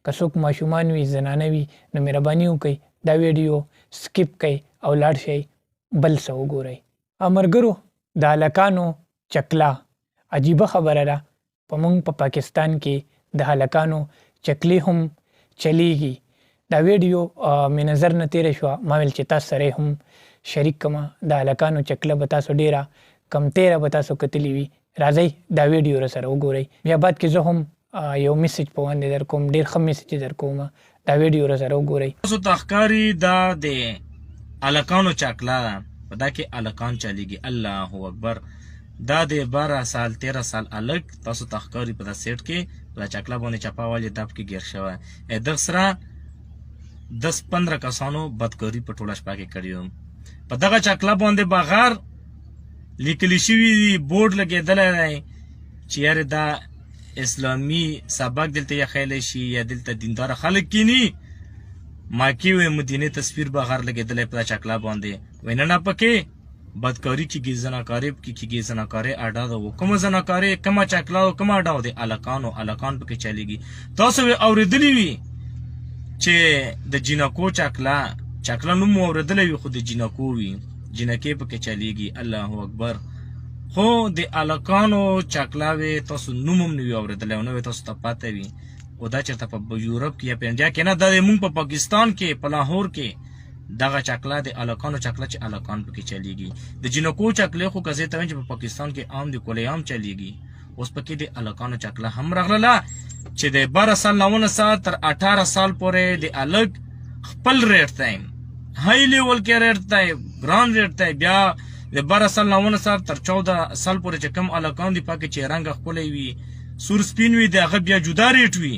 که څوک ماشومان وي زنانه وي نو مهرباني وکړئ دا ویډیو سکیپ کړئ او لاړ شئ بل څه وګورئ. ملګرو د هلکانو چکله عجیبه خبره ده. په موږ په پاکستان کې د هلکانو چکلې هم چلیږي. دا ویډیو مې نظر نه تېره شوه، ما ویل چې تاسو سره هم شریک کړمه. د هلکانو چکله به تاسو ډېره کمتېره به تاسو کتلي وي. راځئ دا ویډیو راسره وګورئ. بیا بعد کې زه هم یو میسج په باندې در کوم، ډېر ښه میسج در کوم. دا ویډیو راسره وګورئ. تاسو ته ښکاري دا د هلکانو چکله ده، په دا کې هلکان چلیږي. الله اکبر. دا د 12 سال 13 سال هلک تاسو ته ښکاري په دا سیټ کې په دا چکله باندې چپه والې دب کې ګیر شوی. دغه سره 10-15 کسانو بدکاري په ټوله شپه کې کړې وه. په دغه چکله باندې بغیر لیکلی شوي دي، بورډ لګېدلی دی چې یارې دا اسلامي سبق دلته یخیلی شي یا دلته دینداره خلک کینی. مکې وې مدینې تصویر بغیر لګېدلی په دا چکله باندې. وایي نه پکې بدکاري کېږي، زناکاري پکې کېږي. زناکاري اډه ده و، کومه زناکاري، کومه چکله او کومه اډه و د هلکان پکې چلیږي. تاسو یې اورېدلي وي چې د جینکو چکله نوم مو اورېدلی وي، خو د جینکو وي، جینکې پکې چلیږي. الله اکبر. خو د هلکانو چکله وې تاسو نوم هم نه وي اورېدلی او نه وې تاسو ته پته وي. خو دا چېرته په یورپ کې یا په انډیا کې نه، دا زموږ په پاکستان کې په لاهور کې دغه چکله د هلکانو چکله چې هلکان پکې چلیږي. د جینکو چکلې خو که زه ته وایم چې په پاکستان کې عام دي، کلی عام چلیږي. اوس پکې د هلکانو چکله هم راغله چې د 12 سال نه 19 تر 18 سال پورې د هلک خپل ریټ دی، های لیول کې ریټ دی، ګران ریټ دی. بیا د 12 سال نه 19 تر 14 سال پورې چې کوم هلکان دي پکې چې رنګ ښکلی وي، سور سپین وي، د هغه بیا جدا ریټ وي.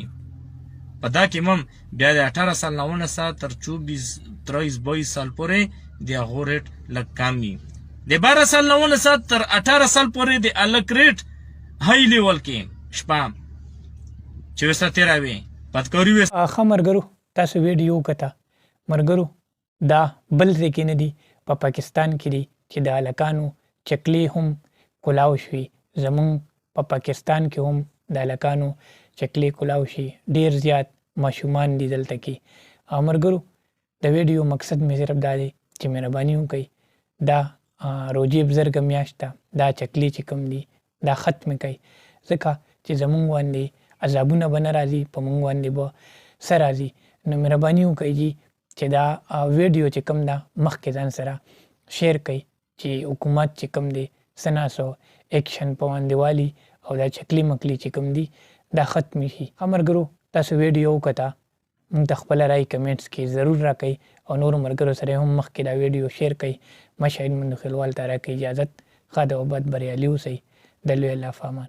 په دا کې هم بیا د 18 سال نه 19 تر 24-23-22 سال پورې د هغو ریټ لږ کم وي. د 12 سال نه 19 تر 18 سال پورې د هلک ریټ های لیول کې شپه چې ورسره تېره وي، بدکاري وي. ښه ملګرو تاسو ویډیو وکته. ملګرو دا بل ځای کې نه دي، په پاکستان کې دي چې د هلکانو چکلې هم کلاو شوي. زمونږ په پاکستان کې هم د هلکانو چکلې کلاو شي. ډېر زیات ماشومان دي دلته کې. ملګرو د ویډیو مقصد مې صرف دا دی چې مهرباني وکړئ دا روجې بزرګه میاشت ده، دا چکلې چې کوم دي دا ختمې کړئ، ځکه چې زمونږ باندې عذابونه به نه راځي، په مونږ باندې به څه راځي. نو مهرباني وکړئ جي چې دا ویډیو چې کوم ده مخکې ځان سره شیر کړئ چې حکومت چې کوم دی څه ناسو ایکشن په باندې والي او دا چکلې مکلې چې کوم دي دا ختمې شي. ملګرو تاسو ویډیو وکته، موږ ته خپله رای کمنټس کې ضرور راکئ او نورو ملګرو سره هم مخکې دا ویډیو شیر کړئ. مشاهد مندو خلوال ته راکئ اجازت. ښه د وبد بریالي اوسئ. د لوی الله په امان.